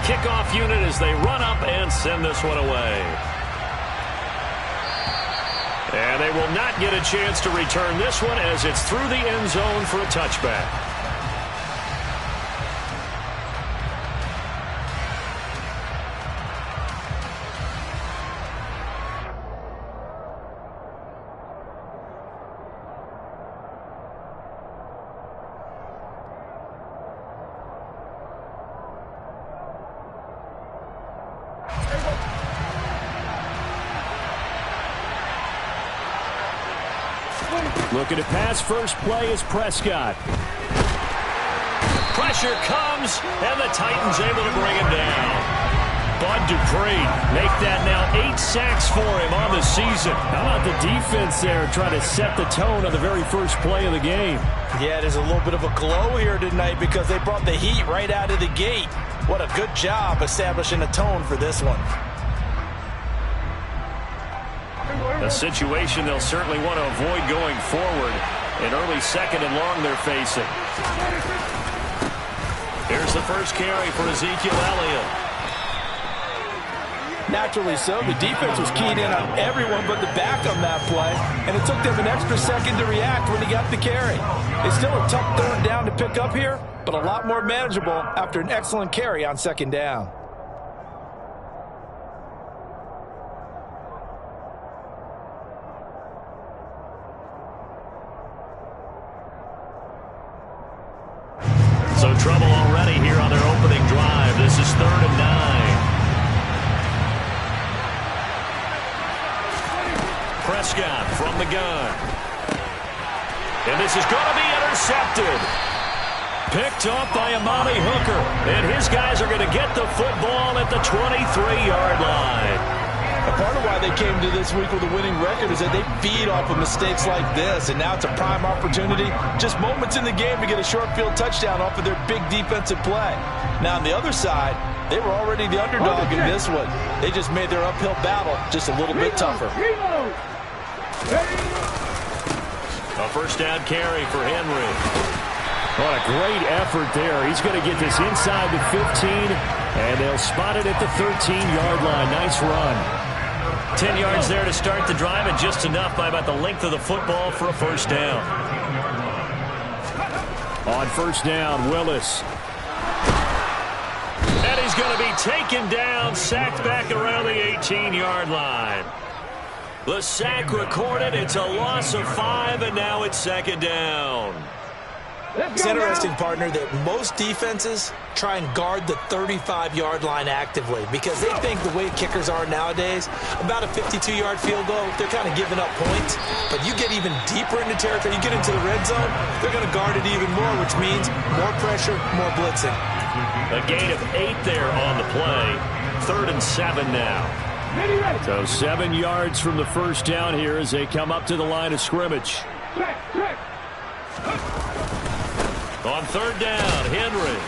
kickoff unit as they run up and send this one away. And they will not get a chance to return this one as it's through the end zone for a touchback. Looking to pass first play is Prescott. Pressure comes, and the Titans able to bring him down. Bud Dupree make that now 8 sacks for him on the season. How about the defense there trying to set the tone on the very first play of the game? Yeah, there's a little bit of a glow here tonight because they brought the heat right out of the gate. What a good job establishing a tone for this one. A situation they'll certainly want to avoid going forward. An early second and long they're facing. Here's the first carry for Ezekiel Elliott. Naturally so. The defense was keyed in on everyone but the back on that play, and it took them an extra second to react when he got the carry. It's still a tough third down to pick up here, but a lot more manageable after an excellent carry on second down. So trouble already here on their opening drive. This is 3rd and 9. Prescott from the gun. And this is going to be intercepted. Picked off by Amani Hooker. And his guys are going to get the football at the 23-yard line. A part of why they came to this week with a winning record is that they feed off of mistakes like this, and now it's a prime opportunity, just moments in the game to get a short field touchdown off of their big defensive play. Now on the other side, they were already the underdog in this one. They just made their uphill battle just a little bit tougher. A first down carry for Henry. What a great effort there. He's going to get this inside the 15, and they'll spot it at the 13-yard line. Nice run. 10 yards there to start the drive, and just enough by about the length of the football for a first down. On first down, Willis. And he's going to be taken down, sacked back around the 18-yard line. The sack recorded. It's a loss of 5, and now it's second down. It's interesting, partner, that most defenses try and guard the 35-yard line actively because they think the way kickers are nowadays, about a 52-yard field goal, they're kind of giving up points. But you get even deeper into territory, you get into the red zone, they're going to guard it even more, which means more pressure, more blitzing. A gain of 8 there on the play. 3rd and 7 now. So 7 yards from the first down here as they come up to the line of scrimmage. On 3rd down, Henry.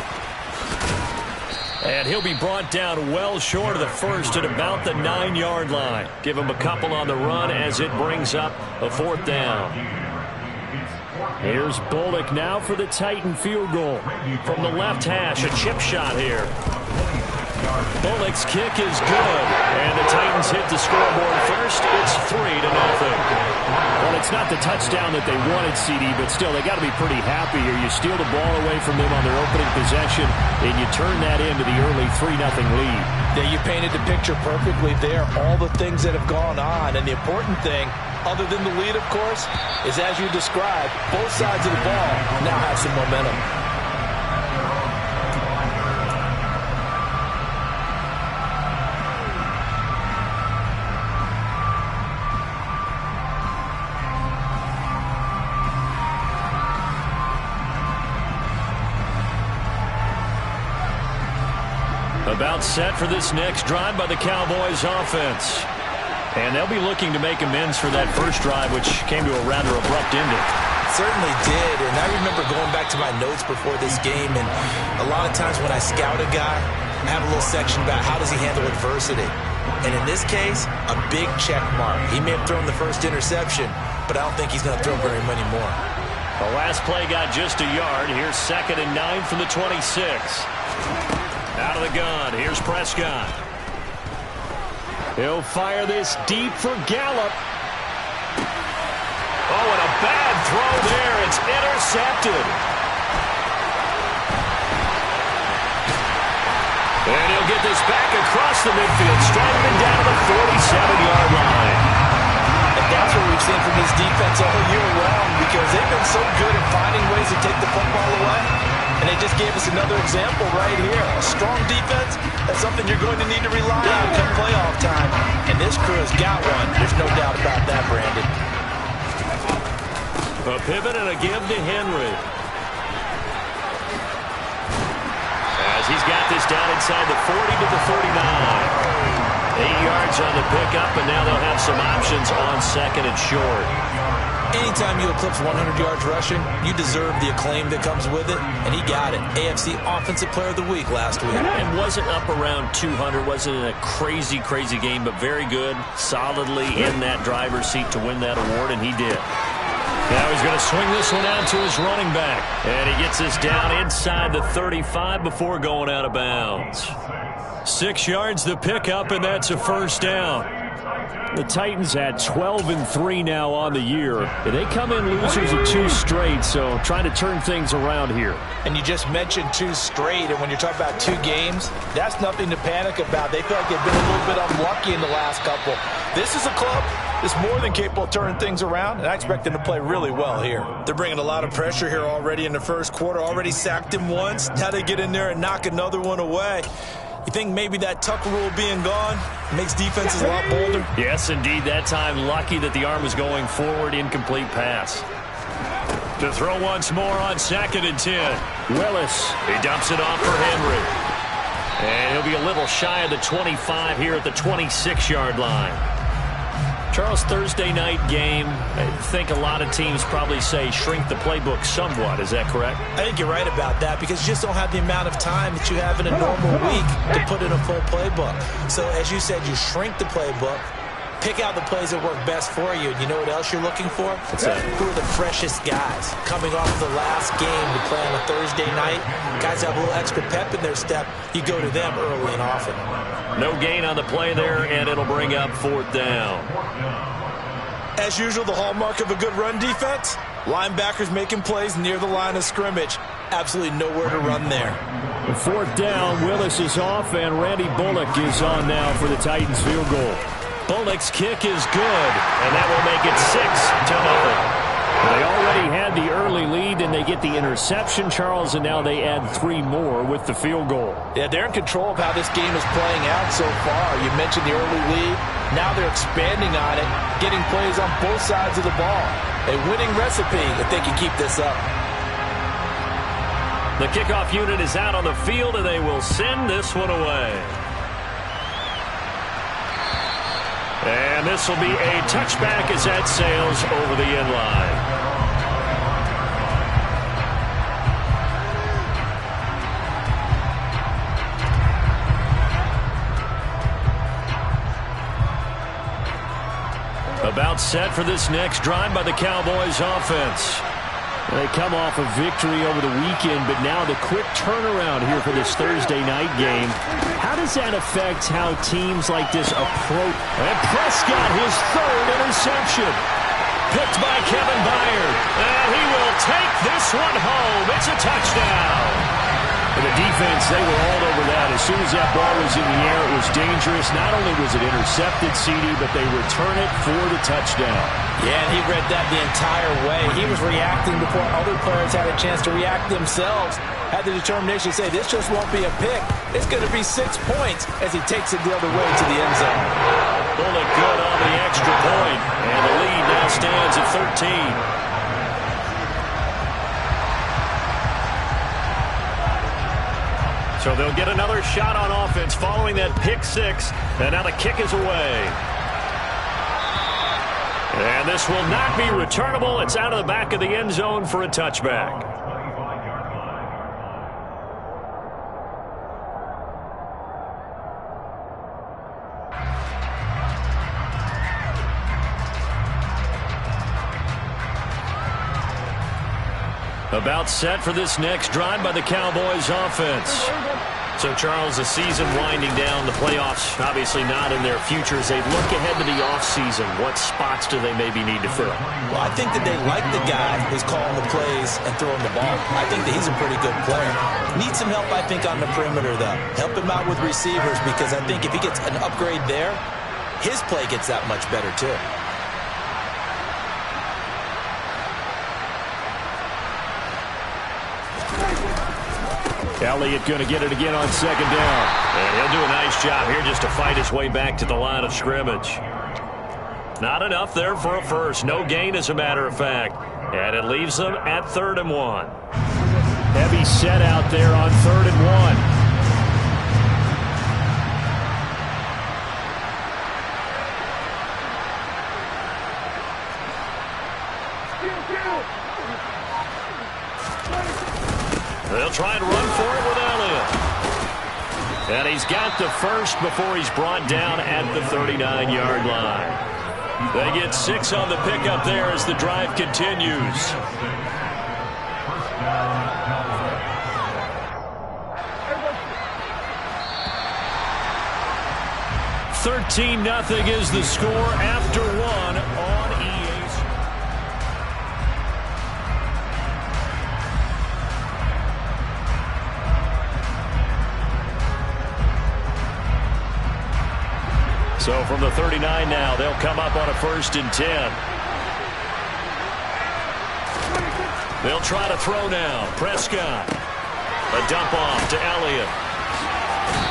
And he'll be brought down well short of the first at about the 9-yard line. Give him a couple on the run as it brings up a 4th down. Here's Bullock now for the Titan field goal. From the left hash, a chip shot here. Bullock's kick is good, and the Titans hit the scoreboard first. It's 3-0. Well, it's not the touchdown that they wanted, CD, but still, they got to be pretty happy here. You steal the ball away from them on their opening possession, and you turn that into the early 3-0 lead. Yeah, you painted the picture perfectly there, all the things that have gone on, and the important thing, other than the lead, of course, is as you described, both sides of the ball now have some momentum. About set for this next drive by the Cowboys offense. And they'll be looking to make amends for that first drive, which came to a rather abrupt ending. Certainly did, and I remember going back to my notes before this game, and a lot of times when I scout a guy, I have a little section about how does he handle adversity. And in this case, a big check mark. He may have thrown the first interception, but I don't think he's going to throw very many more. The last play got just a yard. Here's 2nd and 9 from the 26. Out of the gun, here's Prescott. He'll fire this deep for Gallup. Oh, and a bad throw there. It's intercepted. And he'll get this back across the midfield, striving down to the 47-yard line. And that's what we've seen from this defense all year long, because they've been so good at finding ways to take the football away. And they just gave us another example right here. A strong defense, that's something you're going to need to rely on come playoff time. And this crew has got one. There's no doubt about that, Brandon. A pivot and a give to Henry. As he's got this down inside the 40 to the 49. 8 yards on the pickup, and now they'll have some options on second and short. Anytime you eclipse 100 yards rushing, you deserve the acclaim that comes with it, and he got it. AFC Offensive Player of the Week last week. And wasn't up around 200, wasn't in a crazy, crazy game, but very good, solidly in that driver's seat to win that award, and he did. Now he's going to swing this one out to his running back. And he gets this down inside the 35 before going out of bounds. 6 yards the pickup, and that's a first down. The Titans had 12-3 now on the year. And they come in losers of 2 straight, so trying to turn things around here. And you just mentioned 2 straight, and when you're talking about 2 games, that's nothing to panic about. They feel like they've been a little bit unlucky in the last couple. This is a club that's more than capable of turning things around, and I expect them to play really well here. They're bringing a lot of pressure here already in the first quarter, already sacked him once. Now they get in there and knock another one away. You think maybe that Tucker rule being gone makes defenses a lot bolder? Yes, indeed. That time, lucky that the arm was going forward. Incomplete pass. To throw once more on 2nd and 10. Willis. He dumps it off for Henry. And he'll be a little shy of the 25 here at the 26-yard line. Charles, Thursday night game, I think a lot of teams probably say shrink the playbook somewhat. Is that correct? I think you're right about that, because you just don't have the amount of time that you have in a normal week to put in a full playbook. So as you said, you shrink the playbook, pick out the plays that work best for you. And you know what else you're looking for? What's that? Who are the freshest guys coming off the last game to play on a Thursday night? Guys have a little extra pep in their step. You go to them early and often. No gain on the play there, and it'll bring up 4th down. As usual, the hallmark of a good run defense, linebackers making plays near the line of scrimmage. Absolutely nowhere to run there. 4th down, Willis is off, and Randy Bullock is on now for the Titans field goal. Bullock's kick is good, and that will make it 6-0. They already had the early lead, and they get the interception, Charles, and now they add 3 more with the field goal. Yeah, they're in control of how this game is playing out so far. You mentioned the early lead. Now they're expanding on it, getting plays on both sides of the ball. A winning recipe if they can keep this up. The kickoff unit is out on the field, and they will send this one away. And this will be a touchback as that sails over the end line. About set for this next drive by the Cowboys offense. They come off a victory over the weekend, but now the quick turnaround here for this Thursday night game. How does that affect how teams like this approach? And Prescott, his 3rd interception. Picked by Kevin Byard. And he will take this one home. It's a touchdown. And the defense, they were all over that. As soon as that ball was in the air, it was dangerous. Not only was it intercepted, CD, but they return it for the touchdown. Yeah, and he read that the entire way. He was reacting before other players had a chance to react themselves. Had the determination to say, this just won't be a pick. It's going to be 6 points as he takes it the other way to the end zone. Bullock good on the extra point. And the lead now stands at 13. So they'll get another shot on offense following that pick 6. And now the kick is away. And this will not be returnable. It's out of the back of the end zone for a touchback. About set for this next drive by the Cowboys offense. So, Charles, the season winding down, the playoffs obviously not in their future. As they look ahead to the offseason, what spots do they maybe need to fill? Well, I think that they like the guy who's calling the plays and throwing the ball. I think that he's a pretty good player. Needs some help, I think, on the perimeter, though. Help him out with receivers, because I think if he gets an upgrade there, his play gets that much better, too. Elliott going to get it again on second down. And he'll do a nice job here just to fight his way back to the line of scrimmage. Not enough there for a first. No gain, as a matter of fact. And it leaves them at 3rd and 1. Heavy set out there on 3rd and 1. They'll try and run for it with Elliott. And he's got the first before he's brought down at the 39-yard line. They get 6 on the pickup there as the drive continues. $13-0 is the score after 1 on EA's. So from the 39 now, they'll come up on a 1st and 10. They'll try to throw now. Prescott. A dump off to Elliott.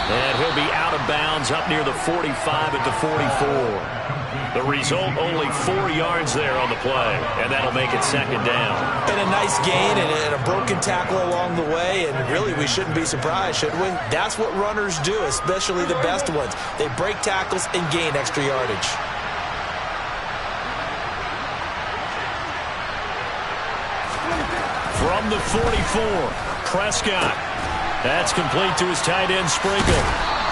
And he'll be out of bounds up near the 45 at the 44. The result, only 4 yards there on the play, and that'll make it 2nd down. And a nice gain and a broken tackle along the way, and really we shouldn't be surprised, should we? That's what runners do, especially the best ones. They break tackles and gain extra yardage. From the 44, Prescott. That's complete to his tight end, Sprinkle.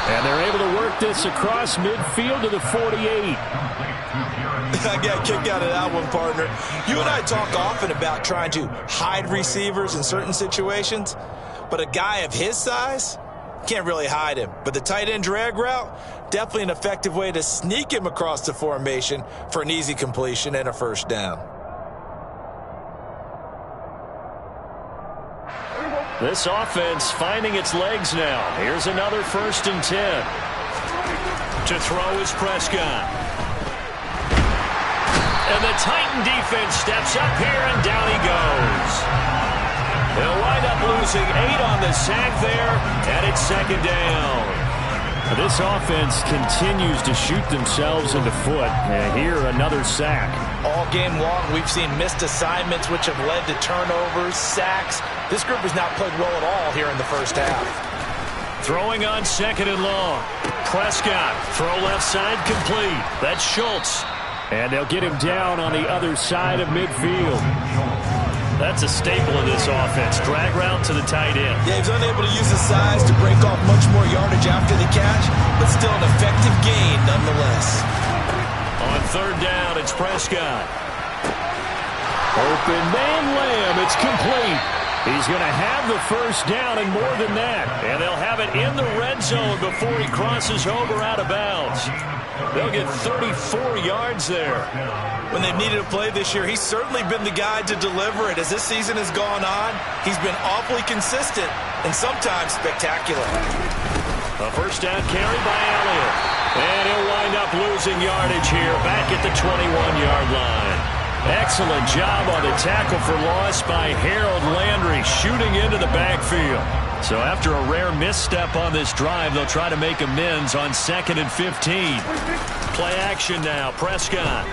And they're able to work this across midfield to the 48. I got a kick out of that one, partner. You and I talk often about trying to hide receivers in certain situations, but a guy of his size can't really hide him. But the tight end drag route, definitely an effective way to sneak him across the formation for an easy completion and a 1st down. This offense finding its legs now. Here's another 1st and 10. To throw is Prescott. And the Titan defense steps up here, and down he goes. They'll wind up losing 8 on the sack there, and it's 2nd down. This offense continues to shoot themselves in the foot. And here, another sack. All game long, we've seen missed assignments, which have led to turnovers, sacks. This group has not played well at all here in the 1st half. Throwing on 2nd and long. Prescott, throw left side complete. That's Schultz. And they'll get him down on the other side of midfield. That's a staple of this offense. Drag route to the tight end. Yeah, he's unable to use his size to break off much more yardage after the catch, but still an effective gain nonetheless. On 3rd down, it's Prescott. Open man Lamb. It's complete. He's going to have the 1st down and more than that. And they'll have it in the red zone before he crosses over out of bounds. They'll get 34 yards there. When they've needed a play this year, he's certainly been the guy to deliver it. As this season has gone on, he's been awfully consistent and sometimes spectacular. A 1st down carry by Elliott. And he'll wind up losing yardage here back at the 21-yard line. Excellent job on the tackle for loss by Harold Landry, shooting into the backfield. So after a rare misstep on this drive, they'll try to make amends on 2nd and 15. Play action now, Prescott.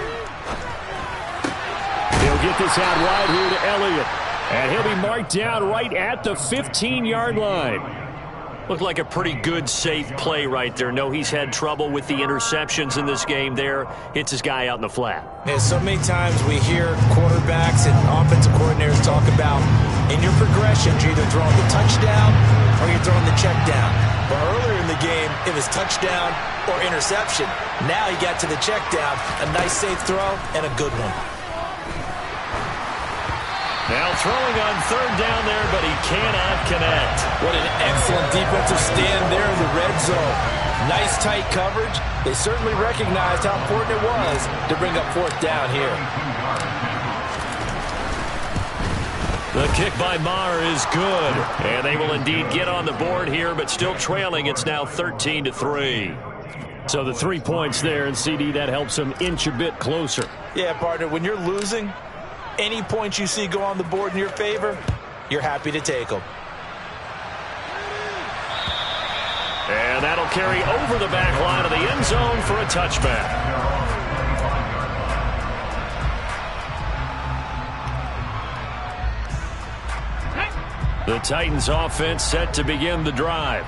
He'll get this out wide here to Elliott. And he'll be marked down right at the 15-yard line. Looked like a pretty good, safe play right there. No, he's had trouble with the interceptions in this game there. Hits his guy out in the flat. Yeah, so many times we hear quarterbacks and offensive coordinators talk about in your progressions, you're either throwing the touchdown or you're throwing the check down. But earlier in the game, it was touchdown or interception. Now he got to the check down. A nice, safe throw and a good one. Now throwing on third down there, but he cannot connect. What an excellent defensive stand there in the red zone. Nice tight coverage. They certainly recognized how important it was to bring up fourth down here. The kick by Maher is good. And they will indeed get on the board here, but still trailing. It's now 13-3. So the 3 points there, and CD, that helps them inch a bit closer. Yeah, partner, when you're losing, any points you see go on the board in your favor, you're happy to take them. And that'll carry over the back line of the end zone for a touchback. The Titans offense set to begin the drive.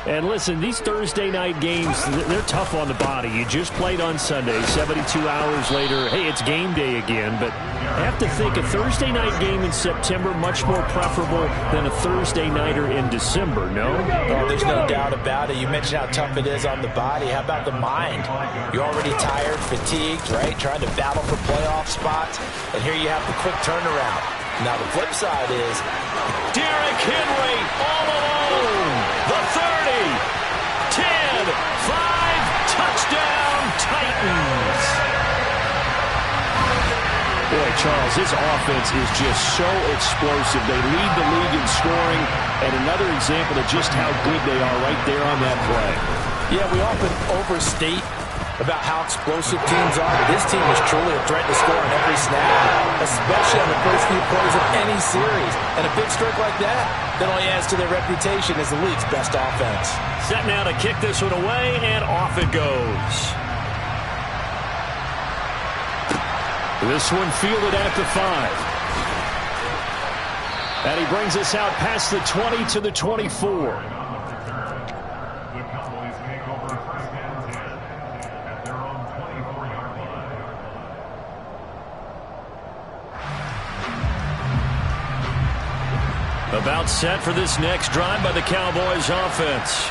And listen, these Thursday night games, they're tough on the body. You just played on Sunday, 72 hours later. Hey, it's game day again, but I have to think a Thursday night game in September much more preferable than a Thursday nighter in December, no? Oh, there's no doubt about it. You mentioned how tough it is on the body. How about the mind? You're already tired, fatigued, right? Trying to battle for playoff spots, and here you have the quick turnaround. Now, the flip side is Derrick Henry all alone. The 30, 10, 5, touchdown, Titans. Boy, Charles, this offense is just so explosive. They lead the league in scoring, and another example of just how good they are right there on that play. Yeah, we often overstate about how explosive teams are, but this team is truly a threat to score on every snap, especially on the first few plays of any series. And a big stroke like that only adds to their reputation as the league's best offense. Set now to kick this one away, and off it goes. This one fielded at the 5. And he brings us out past the 20 to the 24. About set for this next drive by the Cowboys offense.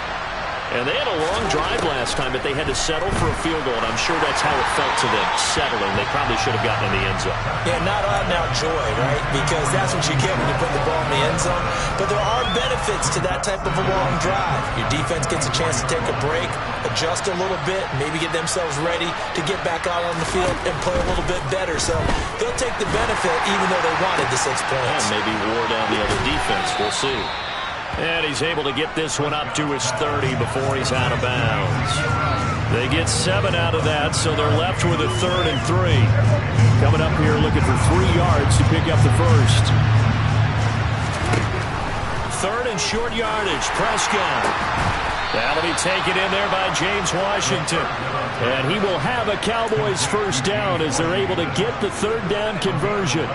And they had a long drive last time, but they had to settle for a field goal, and I'm sure that's how it felt to them, settling. They probably should have gotten in the end zone. Yeah, not out-and-out joy, right? Because that's what you get when you put the ball in the end zone. But there are benefits to that type of a long drive. Your defense gets a chance to take a break, adjust a little bit, maybe get themselves ready to get back out on the field and play a little bit better. So they'll take the benefit even though they wanted the 6 points. And maybe wore down the other defense. We'll see. And he's able to get this one up to his 30 before he's out of bounds. They get 7 out of that, so they're left with a 3rd and 3. Coming up here looking for 3 yards to pick up the first. 3rd and short yardage. Prescott. That'll be taken in there by James Washington. And he will have a Cowboys first down as they're able to get the 3rd down conversion.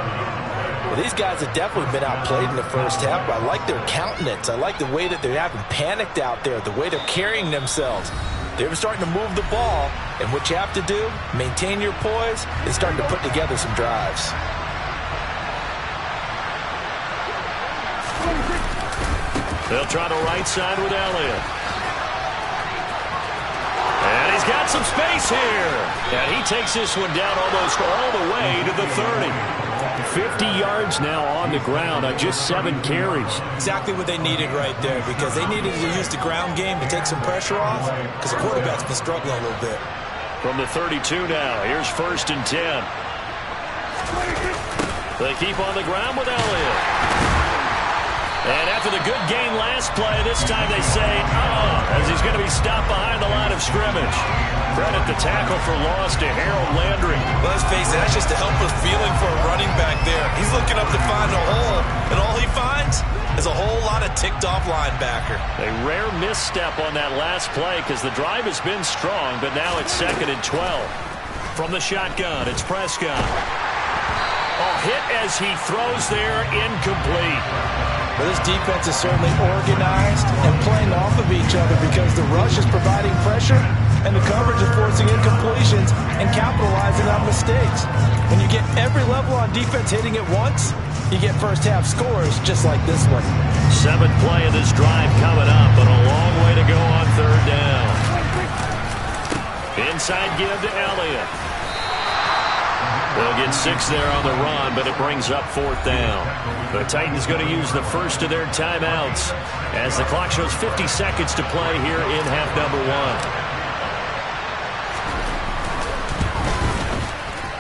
Well, these guys have definitely been outplayed in the first half, but I like their countenance. I like the way that they're having panicked out there, the way they're carrying themselves. They're starting to move the ball, and what you have to do, maintain your poise, and starting to put together some drives. They'll try the right side with Elliott. And he's got some space here. And he takes this one down almost all the way to the 30. 50 yards now on the ground on just 7 carries. Exactly what they needed right there, because they needed to use the ground game to take some pressure off, because the quarterback's been struggling a little bit. From the 32 now, here's 1st and 10. They keep on the ground with Elliott. And after the good game last play, this time they say, as he's going to be stopped behind the line of scrimmage. Credit the tackle for loss to Harold Landry. Let's face it, that's just a helpless feeling for a running back there. He's looking up to find a hole, and all he finds is a whole lot of ticked-off linebacker. A rare misstep on that last play because the drive has been strong, but now it's 2nd and 12. From the shotgun, it's Prescott. Hit as he throws there, incomplete. Well, this defense is certainly organized and playing off of each other because the rush is providing pressure and the coverage is forcing incompletions and capitalizing on mistakes. When you get every level on defense hitting at once, you get first-half scores just like this one. 7th play of this drive coming up, but a long way to go on 3rd down. Inside give to Elliott. They'll get 6 there on the run, but it brings up 4th down. The Titans going to use the first of their timeouts as the clock shows 50 seconds to play here in half number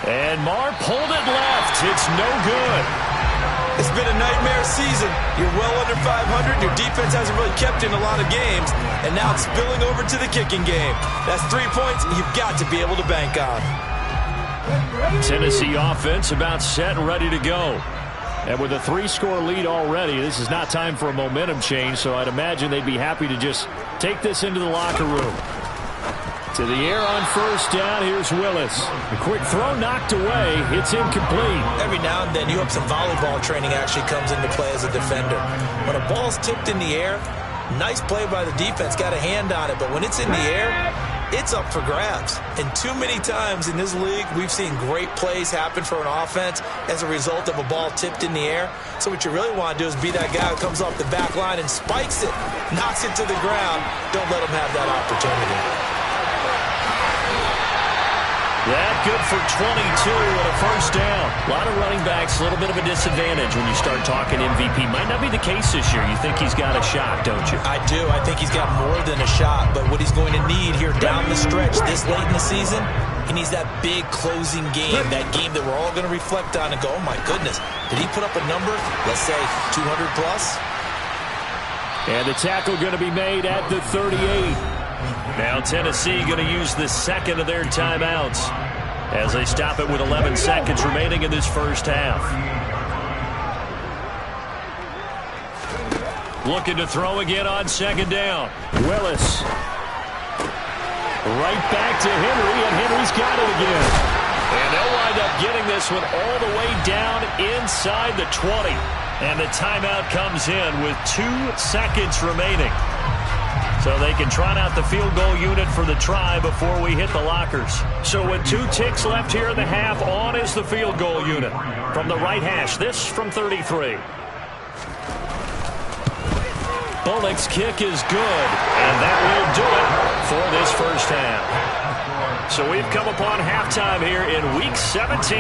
1. And Marr pulled it left. It's no good. It's been a nightmare season. You're well under 500. Your defense hasn't really kept in a lot of games. And now it's spilling over to the kicking game. That's 3 points you've got to be able to bank on. Tennessee offense about set and ready to go. And with a 3-score lead already, this is not time for a momentum change, so I'd imagine they'd be happy to just take this into the locker room. To the air on first down, here's Willis. A quick throw knocked away. It's incomplete. Every now and then you hope some volleyball training actually comes into play as a defender. When a ball's tipped in the air, nice play by the defense, got a hand on it, but when it's in the air, it's up for grabs. And too many times in this league, we've seen great plays happen for an offense as a result of a ball tipped in the air. So what you really want to do is be that guy who comes off the back line and spikes it, knocks it to the ground. Don't let him have that opportunity. That good for 22 and a first down. A lot of running backs, a little bit of a disadvantage when you start talking MVP. Might not be the case this year. You think he's got a shot, don't you? I do. I think he's got more than a shot. But what he's going to need here down the stretch this late in the season, he needs that big closing game, that game that we're all going to reflect on and go, oh, my goodness, did he put up a number, let's say 200 plus? And the tackle going to be made at the 38. Now Tennessee going to use the second of their timeouts as they stop it with 11 seconds remaining in this first half. Looking to throw again on second down. Willis. Right back to Henry, and Henry's got it again. And they'll wind up getting this one all the way down inside the 20. And the timeout comes in with 2 seconds remaining. So they can trot out the field goal unit for the try before we hit the lockers. So with 2 ticks left here in the half, on is the field goal unit. From the right hash, this from 33. Bullock's kick is good, and that will do it for this first half. So we've come upon halftime here in Week 17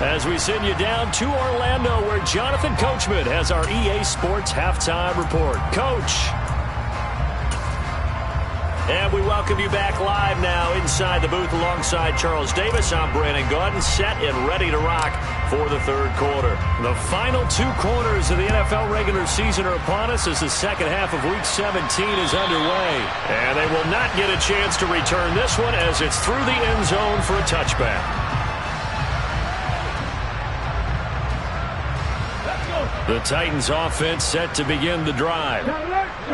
as we send you down to Orlando where Jonathan Coachman has our EA Sports Halftime Report. Coach. And we welcome you back live now inside the booth alongside Charles Davis. I'm Brandon Gaudin, set and ready to rock for the third quarter. The final 2 quarters of the NFL regular season are upon us as the second half of Week 17 is underway. And they will not get a chance to return this one as it's through the end zone for a touchback. The Titans offense set to begin the drive.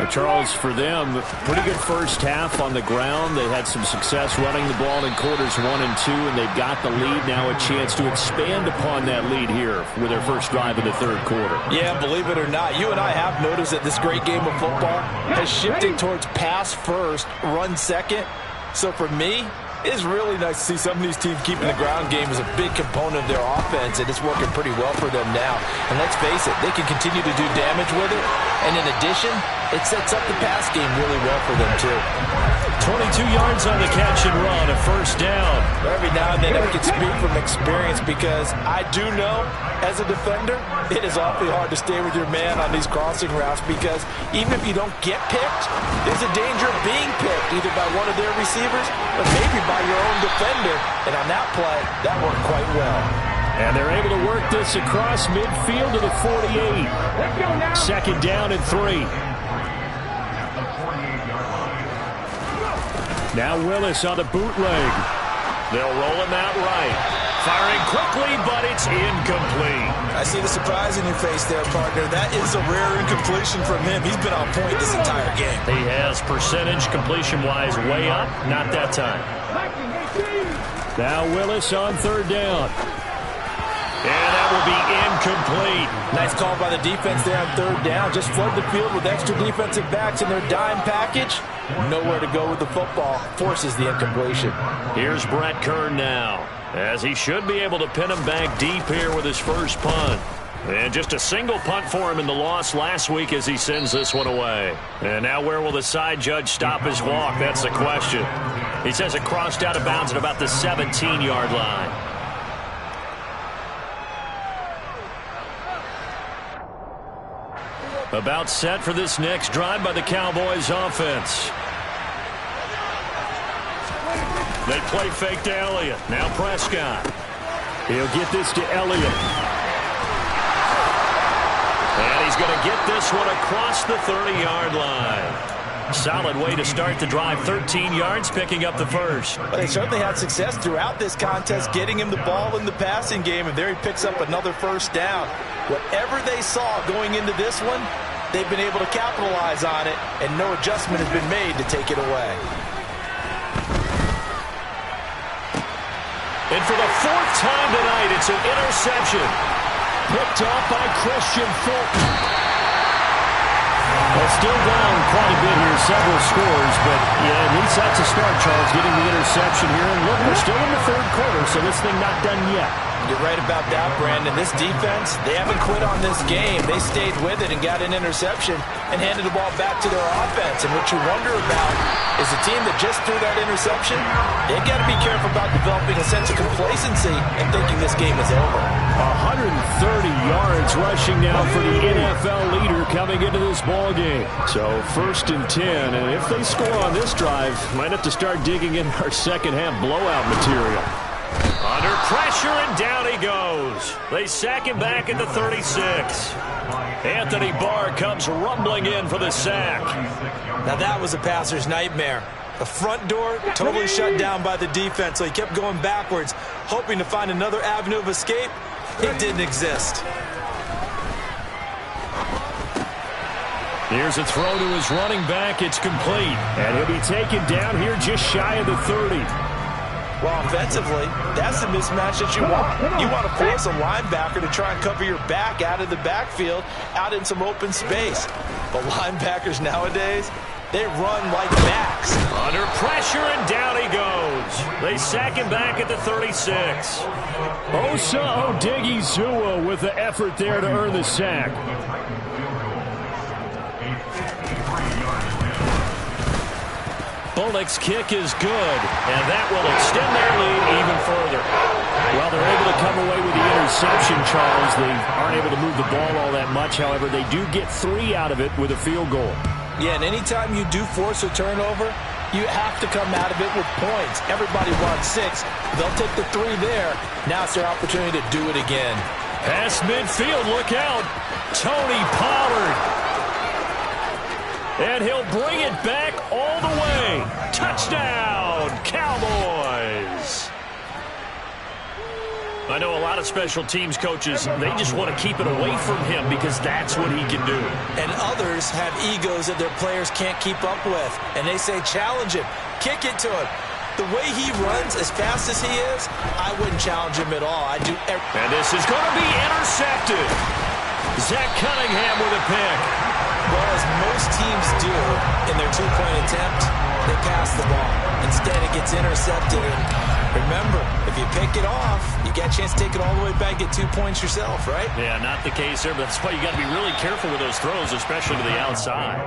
Charles, for them, pretty good first half on the ground. They had some success running the ball in quarters 1 and 2, and they've got the lead. Now a chance to expand upon that lead here with their first drive of the third quarter. Yeah, believe it or not, you and I have noticed that this great game of football has shifted towards pass first, run second. So for me, it's really nice to see some of these teams keeping the ground game as a big component of their offense, and it's working pretty well for them now. And let's face it, they can continue to do damage with it. And in addition, it sets up the pass game really well for them, too. 22 yards on the catch and run, a first down. Every now and then I can speak from experience because I do know, as a defender, it is awfully hard to stay with your man on these crossing routes because even if you don't get picked, there's a danger of being picked either by one of their receivers or maybe by your own defender. And on that play, that worked quite well. And they're able to work this across midfield to the 48. Second down and 3. Now Willis on the bootleg. They'll roll him out right. Firing quickly, but it's incomplete. I see the surprise in your face there, partner. That is a rare incompletion from him. He's been on point this entire game. He has percentage completion-wise way up. Not that time. Now Willis on third down. And that will be incomplete. Nice call by the defense there on third down. Just flood the field with extra defensive backs in their dime package. Nowhere to go with the football. Forces the incompletion. Here's Brett Kern now, as he should be able to pin him back deep here with his first punt. And just a single punt for him in the loss last week as he sends this one away. And now where will the side judge stop his walk? That's the question. He says it crossed out of bounds at about the 17-yard line. About set for this next drive by the Cowboys offense. They play fake to Elliott. Now Prescott. He'll get this to Elliott. And he's going to get this one across the 30-yard line. Solid way to start the drive. 13 yards, picking up the first. Well, they certainly had success throughout this contest, getting him the ball in the passing game, and there he picks up another first down. Whatever they saw going into this one, they've been able to capitalize on it, and no adjustment has been made to take it away. And for the fourth time tonight, it's an interception. Picked off by Christian Fulton. Well, still down quite a bit here, several scores, but yeah, at least that's a start, Charles, getting the interception here. And look, we're still in the third quarter, so this thing not done yet. You're right about that, Brandon. This defense, they haven't quit on this game. They stayed with it and got an interception and handed the ball back to their offense. And what you wonder about is the team that just threw that interception, they've got to be careful about developing a sense of complacency and thinking this game is over. 130 yards rushing now for the NFL leader coming into this ball game. So 1st and 10, and if they score on this drive, might have to start digging in our second half blowout material. Under pressure, and down he goes. They sack him back at the 36. Anthony Barr comes rumbling in for the sack. Now that was a passer's nightmare. The front door totally shut down by the defense, so he kept going backwards, hoping to find another avenue of escape. It didn't exist. Here's a throw to his running back. It's complete. And he'll be taken down here just shy of the 30. Well, offensively, that's the mismatch that you want. You want to force a linebacker to try and cover your back out of the backfield, out in some open space. But linebackers nowadays, they run like backs. Under pressure, and down he goes. They sack him back at the 36. Osa Odighizuwa with the effort there to earn the sack. Bullock's kick is good, and that will extend their lead even further. Well, they're able to come away with the interception, Charles. They aren't able to move the ball all that much. However, they do get 3 out of it with a field goal. Yeah, and anytime you do force a turnover, you have to come out of it with points. Everybody wants 6. They'll take the 3 there. Now it's their opportunity to do it again. Pass midfield, look out. Tony Pollard. And he'll bring it back all the way. Touchdown, Cowboys. I know a lot of special teams coaches, they just want to keep it away from him because that's what he can do. And others have egos that their players can't keep up with. And they say, challenge him, kick it to him. The way he runs as fast as he is, I wouldn't challenge him at all. And this is going to be intercepted. Zach Cunningham with a pick. Well, as most teams do in their two-point attempt, they pass the ball. Instead, it gets intercepted. And remember, if you pick it off, you get a chance to take it all the way back, get 2 points yourself, right? Yeah, not the case there, but that's why you got to be really careful with those throws, especially to the outside.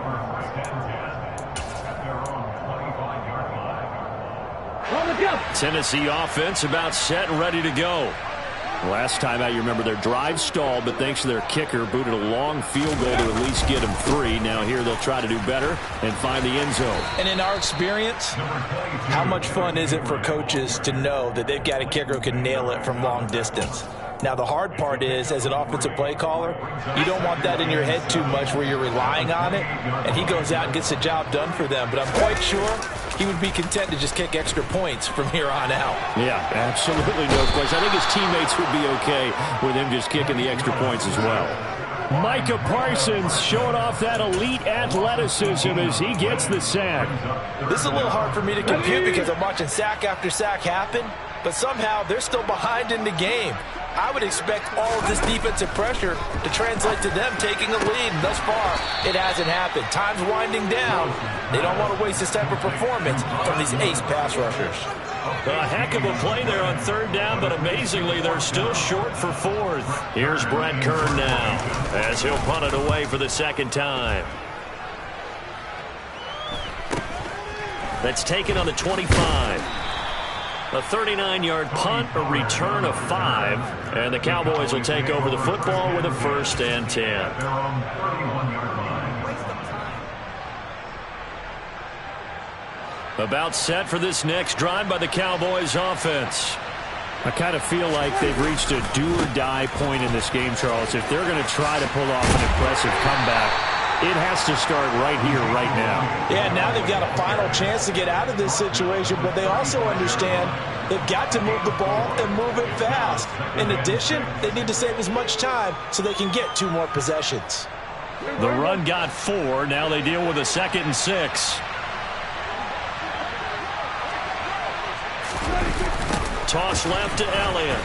Tennessee offense about set and ready to go. Last time out, you remember their drive stalled, but thanks to their kicker, booted a long field goal to at least get them 3. Now here they'll try to do better and find the end zone. And in our experience, how much fun is it for coaches to know that they've got a kicker who can nail it from long distance? Now, the hard part is, as an offensive play caller, you don't want that in your head too much where you're relying on it, and he goes out and gets the job done for them. But I'm quite sure he would be content to just kick extra points from here on out. Yeah, absolutely no question. I think his teammates would be okay with him just kicking the extra points as well. Micah Parsons showing off that elite athleticism as he gets the sack. This is a little hard for me to compute because I'm watching sack after sack happen, but somehow they're still behind in the game. I would expect all of this defensive pressure to translate to them taking a lead. And thus far, it hasn't happened. Time's winding down. They don't want to waste this type of performance from these ace pass rushers. A heck of a play there on 3rd down, but amazingly, they're still short for 4th. Here's Brett Kern now as he'll punt it away for the 2nd time. That's taken on the 25. A 39-yard punt, a return of 5, and the Cowboys will take over the football with a 1st and 10. About set for this next drive by the Cowboys offense. I kind of feel like they've reached a do-or-die point in this game, Charles. If they're going to try to pull off an impressive comeback, it has to start right here, right now. Yeah, now they've got a final chance to get out of this situation, but they also understand they've got to move the ball and move it fast. In addition, they need to save as much time so they can get 2 more possessions. The run got 4. Now they deal with a 2nd and 6. Toss left to Elliott.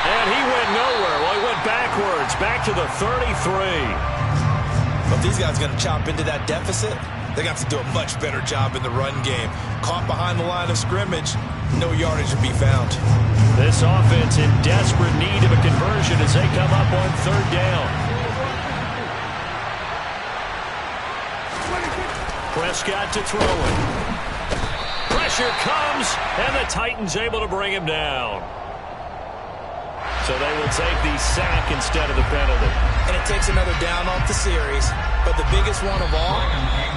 And he went nowhere. Well, he went backwards, back to the 33. But these guys are going to chop into that deficit. They got to do a much better job in the run game. Caught behind the line of scrimmage, no yardage to be found. This offense in desperate need of a conversion as they come up on 3rd down. Prescott to throw it. Pressure comes, and the Titans able to bring him down. So they will take the sack instead of the penalty. And it takes another down off the series. But the biggest one of all,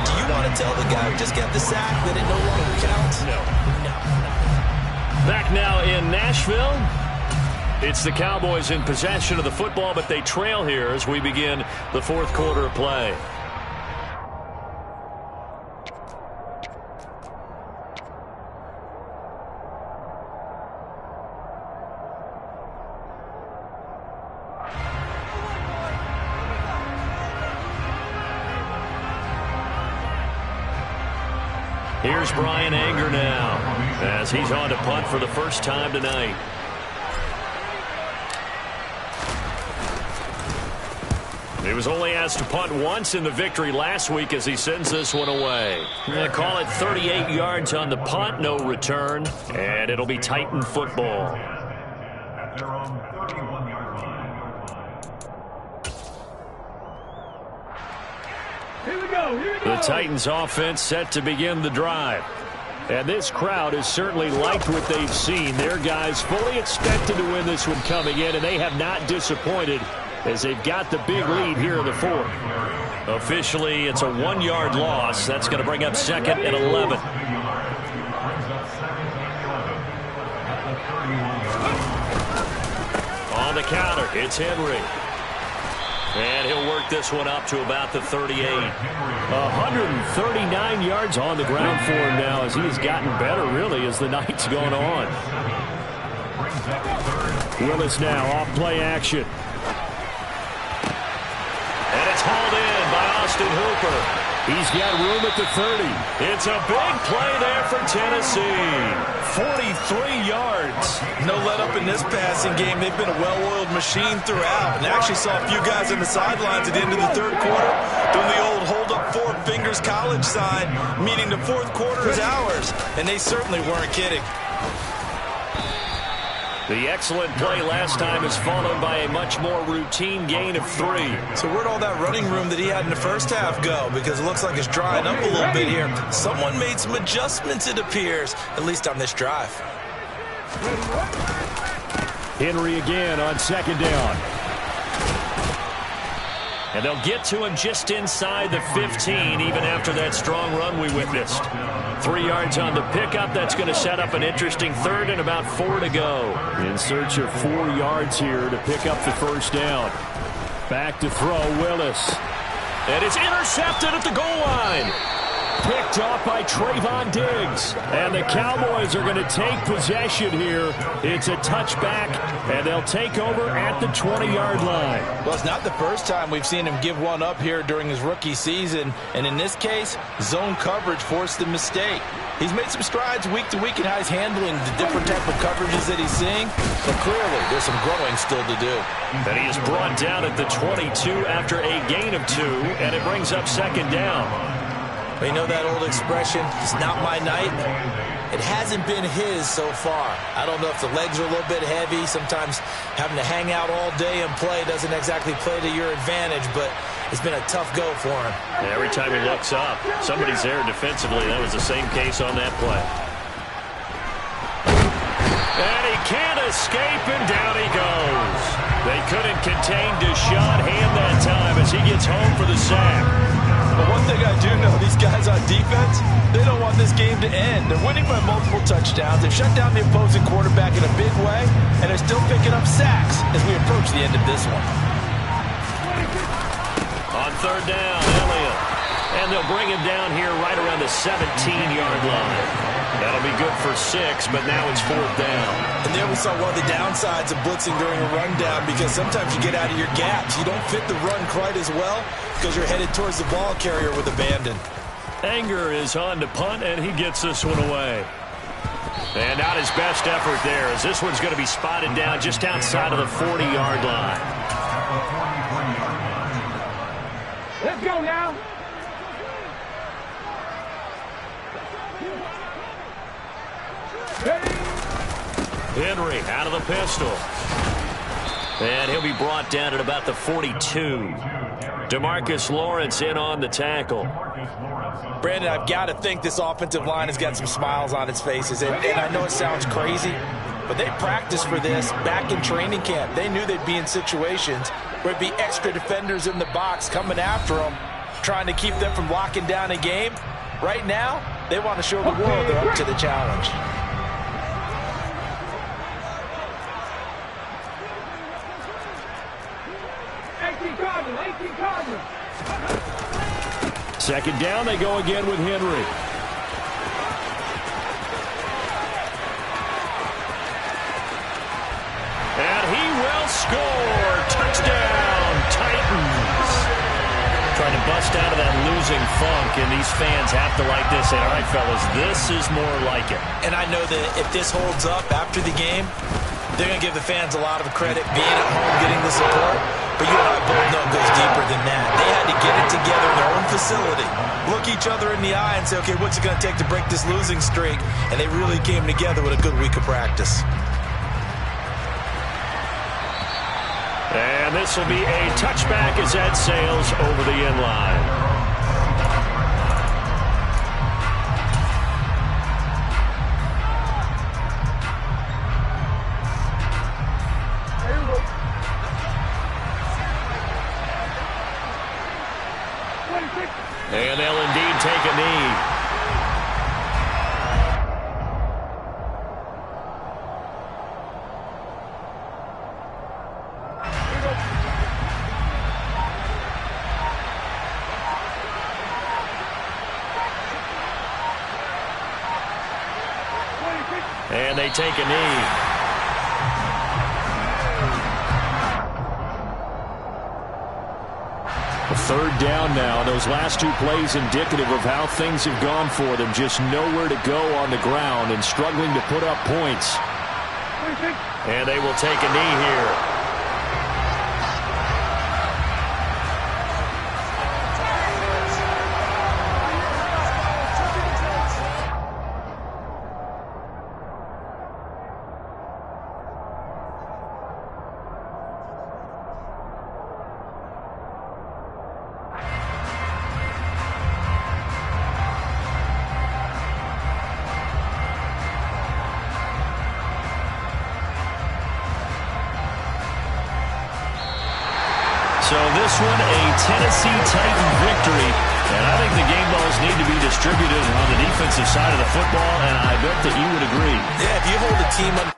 do you want to tell the guy who just got the sack that it no longer counts? No. Back now in Nashville. It's the Cowboys in possession of the football, but they trail here as we begin the 4th quarter of play. Here's Brian Anger now as he's on to punt for the first time tonight. He was only asked to punt once in the victory last week as he sends this one away. They call it 38 yards on the punt, no return, and it'll be Titan football. The Titans offense set to begin the drive. And this crowd has certainly liked what they've seen. Their guys fully expected to win this one coming in, and they have not disappointed as they've got the big lead here in the 4th. Officially, it's a 1-yard loss. That's going to bring up 2nd and 11. On the counter, it's Henry. And he'll work this one up to about the 38. 139 yards on the ground for him now as he has gotten better, really, as the night's gone on. Willis now off play action. And it's hauled in by Austin Hooper. He's got room at the 30. It's a big play there for Tennessee. 43 yards. No let up in this passing game. They've been a well-oiled machine throughout. And actually saw a few guys in the sidelines at the end of the 3rd quarter doing the old hold up 4 fingers college sign, meaning the 4th quarter is ours. And they certainly weren't kidding. The excellent play last time is followed by a much more routine gain of 3. So where'd all that running room that he had in the first half go? Because it looks like it's drying up a little bit here. Someone made some adjustments, it appears, at least on this drive. Henry again on 2nd down. And they'll get to him just inside the 15, even after that strong run we witnessed. 3 yards on the pickup. That's going to set up an interesting 3rd and about 4 to go. In search of 4 yards here to pick up the 1st down. Back to throw, Willis. And it's intercepted at the goal line. Picked off by Trayvon Diggs. And the Cowboys are going to take possession here. It's a touchback, and they'll take over at the 20-yard line. Well, it's not the first time we've seen him give one up here during his rookie season. And in this case, zone coverage forced the mistake. He's made some strides week to week in how he's handling the different type of coverages that he's seeing. But clearly, there's some growing still to do. And he is brought down at the 22 after a gain of 2, and it brings up 2nd down. You know that old expression, it's not my night? It hasn't been his so far. I don't know if the legs are a little bit heavy. Sometimes having to hang out all day and play doesn't exactly play to your advantage, but it's been a tough go for him. Yeah, every time he looks up, somebody's there defensively. That was the same case on that play. And he can't escape, and down he goes. They couldn't contain Deshaun Hand that time as he gets home for the sack. But one thing I do know, these guys on defense, they don't want this game to end. They're winning by multiple touchdowns. They've shut down the opposing quarterback in a big way, and they're still picking up sacks as we approach the end of this one. On third down, Elliott. And they'll bring him down here right around the 17-yard line. That'll be good for 6, but now it's fourth down. And there we saw one of the downsides of blitzing during a rundown, because sometimes you get out of your gaps. You don't fit the run quite as well because you're headed towards the ball carrier with abandon. Anger is on to punt, and he gets this one away. And not his best effort there, as this one's going to be spotted down just outside of the 40-yard line. Let's go now. Henry out of the pistol. And he'll be brought down at about the 42. DeMarcus Lawrence in on the tackle. Brandon, I've got to think this offensive line has got some smiles on its faces. And I know it sounds crazy, but they practiced for this back in training camp. They knew they'd be in situations where it'd be extra defenders in the box coming after them, trying to keep them from locking down a game. Right now, they want to show the world they're up to the challenge. Second down, they go again with Henry. And he will score. Touchdown, Titans. Trying to bust out of that losing funk, and these fans have to like this. And all right, fellas, this is more like it. And I know that if this holds up after the game, they're going to give the fans a lot of credit being at home, getting the support. But you and I both know it goes deeper than that. They had to get it together in their own facility, look each other in the eye and say, okay, what's it going to take to break this losing streak? And they really came together with a good week of practice. And this will be a touchback as that sails over the end line. And they'll indeed take a knee. And they take a knee. Third down now. Those last two plays indicative of how things have gone for them. Just nowhere to go on the ground and struggling to put up points. And they will take a knee here. So this one, a Tennessee Titan victory. And I think the game balls need to be distributed on the defensive side of the football, and I bet that you would agree. Yeah, if you hold a team on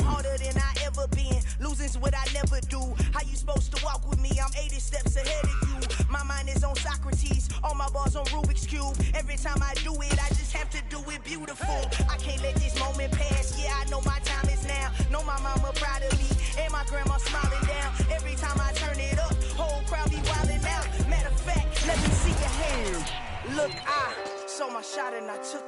harder than I ever been. Losing's what I never do. How you supposed to walk with me? I'm 80 steps ahead of you. My mind is on Socrates. All my bars on Rubik's Cube. Every time I do it, I just have to do it beautiful. I can't let this moment pass. Yeah, I know my time is now. Know my mama proud of me. And my grandma smiling down. Every time I turn it up, whole crowd be wilding out. Matter of fact, let me see your hands. Look, I saw my shot and I took it.